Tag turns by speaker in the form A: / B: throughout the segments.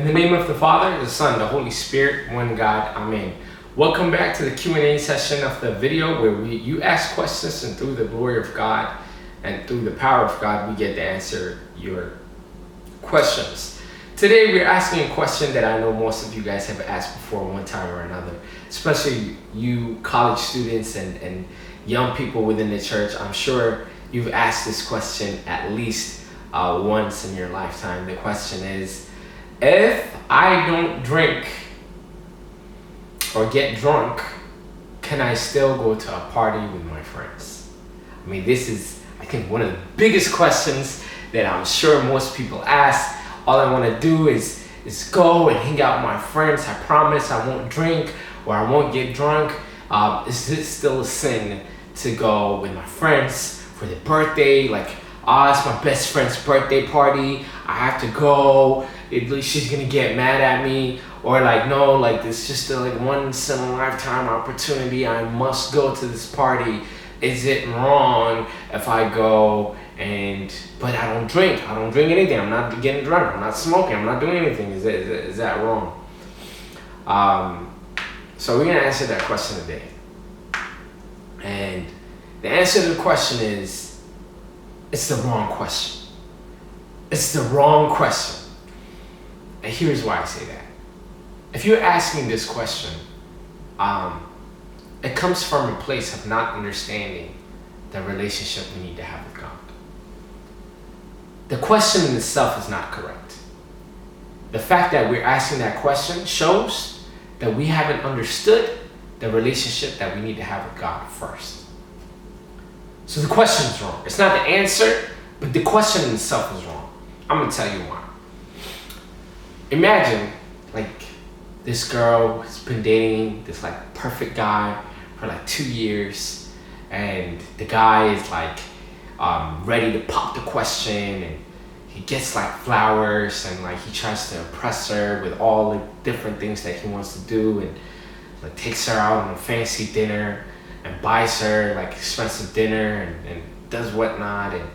A: In the name of the Father, the Son, the Holy Spirit, one God, Amen. Welcome back to the Q&A session of the video where you ask questions, and through the glory of God and through the power of God, we get to answer your questions. Today we're asking a question that I know most of you guys have asked before one time or another, especially you college students and young people within the church. I'm sure you've asked this question at least once in your lifetime. The question is, if I don't drink or get drunk, can I still go to a party with my friends? I mean, this is, I think, one of the biggest questions that I'm sure most people ask. All I want to do is go and hang out with my friends. I promise I won't drink or I won't get drunk. Is it still a sin to go with my friends for their birthday? Like, it's my best friend's birthday party. I have to go. She's gonna get mad at me. Or like, no, like it's just a once in a lifetime opportunity. I must go to this party. Is it wrong if I go but I don't drink? I don't drink anything. I'm not getting drunk. I'm not smoking. I'm not doing anything. Is that wrong? So we're gonna answer that question today. And the answer to the question is, it's the wrong question. It's the wrong question. And here's why I say that. If you're asking this question, it comes from a place of not understanding the relationship we need to have with God. The question in itself is not correct. The fact that we're asking that question shows that we haven't understood the relationship that we need to have with God first. So the question is wrong. It's not the answer, but the question in itself is wrong. I'm gonna tell you why. Imagine this girl has been dating this perfect guy for 2 years, and the guy is ready to pop the question, and he gets flowers, and he tries to impress her with all the different things that he wants to do, and takes her out on a fancy dinner and buys her expensive dinner and does whatnot, and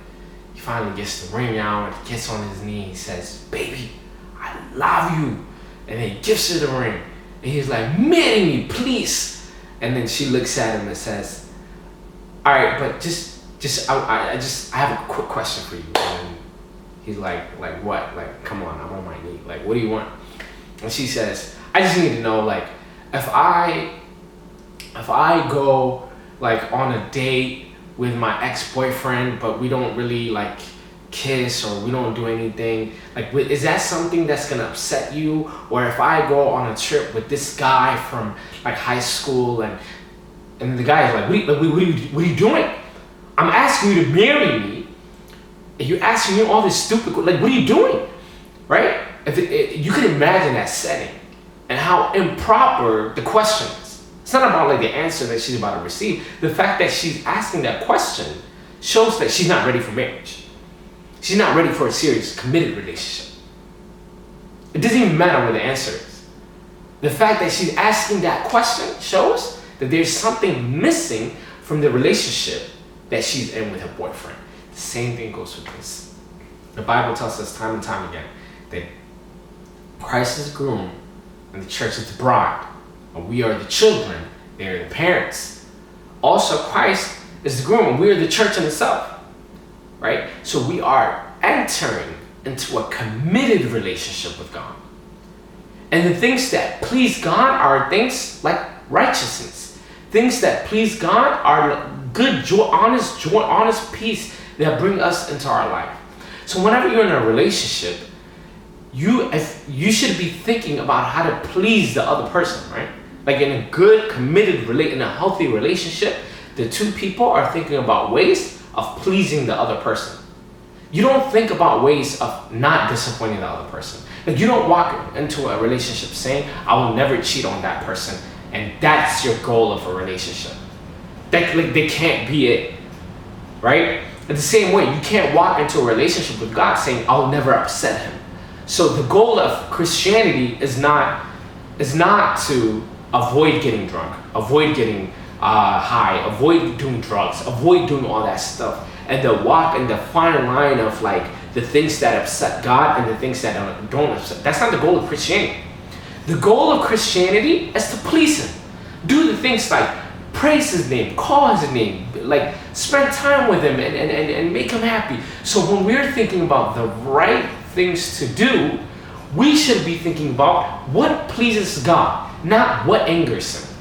A: he finally gets the ring out, and he gets on his knee, he says, "Baby, I love you." And then he gives her the ring. And he's like, "Marry me, please." And then she looks at him and says, "All right, but I have a quick question for you." And he's like, "What? Come on, I'm on my knee. What do you want?" And she says, "I just need to know, if I go on a date with my ex-boyfriend, but we don't really kiss or we don't do anything, is that something that's gonna upset you? Or if I go on a trip with this guy from high school and the guy is what are you doing? I'm asking you to marry me, and you're asking me all this stupid, what are you doing?" Right? You can imagine that setting and how improper the question is. It's not about the answer that she's about to receive. The fact that she's asking that question shows that she's not ready for marriage. She's not ready for a serious, committed relationship. It doesn't even matter what the answer is. The fact that she's asking that question shows that there's something missing from the relationship that she's in with her boyfriend. The same thing goes with this. The Bible tells us time and time again that Christ is the groom and the church is the bride. And we are the children, they are the parents. Also, Christ is the groom and we are the church in itself. Right? So we are entering into a committed relationship with God. And the things that please God are things like righteousness. Things that please God are good, honest peace that bring us into our life. So whenever you're in a relationship, you should be thinking about how to please the other person, right? In a good, committed, in a healthy relationship, the two people are thinking about ways of pleasing the other person. You don't think about ways of not disappointing the other person. You don't walk into a relationship saying, "I will never cheat on that person," and that's your goal of a relationship. They can't be it, right? In the same way, you can't walk into a relationship with God saying, "I'll never upset him." So the goal of Christianity is not to avoid getting drunk, avoid getting high, avoid doing drugs, avoid doing all that stuff, and to walk in the fine line of the things that upset God and the things that don't upset. That's not the goal of Christianity. The goal of Christianity is to please Him. Do the things like praise His name, call His name, like spend time with Him and make Him happy. So when we're thinking about the right things to do, we should be thinking about what pleases God, not what angers Him.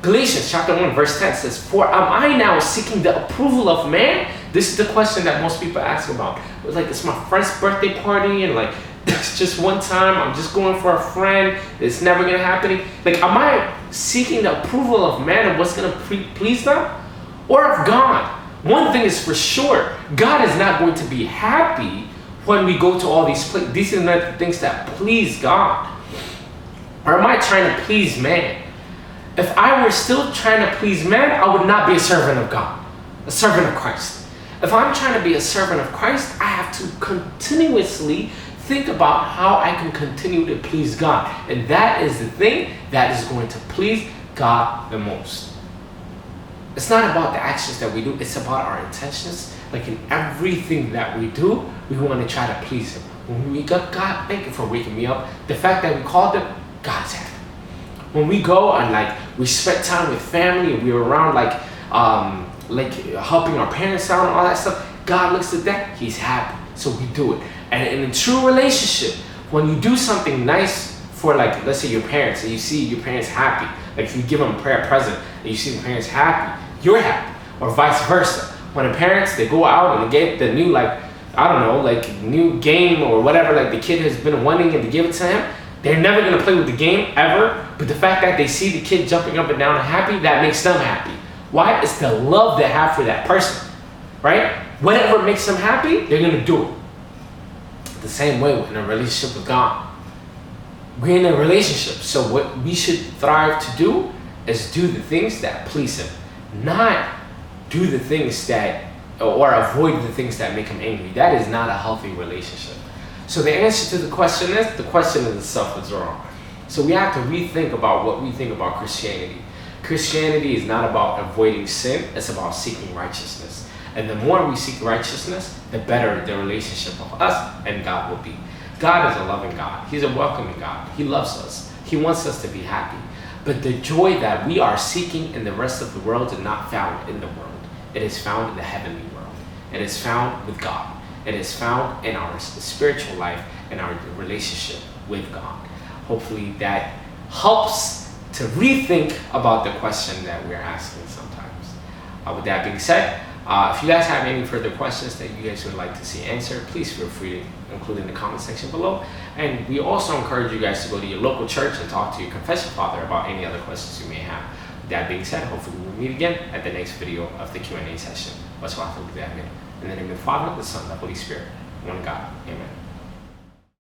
A: Galatians chapter 1 verse 10 says, "For am I now seeking the approval of man?" This is the question that most people ask about. It's like, it's my friend's birthday party and like, it's just one time, I'm just going for a friend, it's never gonna happen. Like, am I seeking the approval of man and what's gonna please them? Or of God? One thing is for sure, God is not going to be happy when we go to all these places. These are not the things that please God. Or am I trying to please man? If I were still trying to please man, I would not be a servant of God, a servant of Christ. If I'm trying to be a servant of Christ, I have to continuously think about how I can continue to please God. And that is the thing that is going to please God the most. It's not about the actions that we do, it's about our intentions. Like in everything that we do, we want to try to please Him. When we wake up, God, thank you for waking me up. The fact that we called Him, God's happy. When we go and like we spend time with family and we're around like helping our parents out and all that stuff, God looks at that, He's happy. So we do it. And in a true relationship, when you do something nice for like, let's say your parents, and you see your parents happy, like if you give them a present and you see the parents happy, you're happy. Or vice versa. When the parents, they go out and they get the new like, I don't know, like new game or whatever, like the kid has been wanting and they give it to him, they're never gonna play with the game ever, but the fact that they see the kid jumping up and down and happy, that makes them happy. Why? It's the love they have for that person, right? Whatever makes them happy, they're gonna do it. The same way in a relationship with God. We're in a relationship, so what we should thrive to do is do the things that please Him, not do the things that, or avoid the things that make Him angry. That is not a healthy relationship. So the answer to the question in itself is wrong. So we have to rethink about what we think about Christianity. Christianity is not about avoiding sin, it's about seeking righteousness. And the more we seek righteousness, the better the relationship of us and God will be. God is a loving God. He's a welcoming God. He loves us. He wants us to be happy. But the joy that we are seeking in the rest of the world is not found in the world. It is found in the heavenly world. It is found with God. It is found in our spiritual life and our relationship with God. Hopefully that helps to rethink about the question that we're asking sometimes. With that being said, if you guys have any further questions that you guys would like to see answered, please feel free to include in the comment section below. And we also encourage you guys to go to your local church and talk to your confession father about any other questions you may have. With that being said, hopefully we'll meet again at the next video of the Q&A session. In the name of the Father, the Son, and the Holy Spirit, one God. Amen.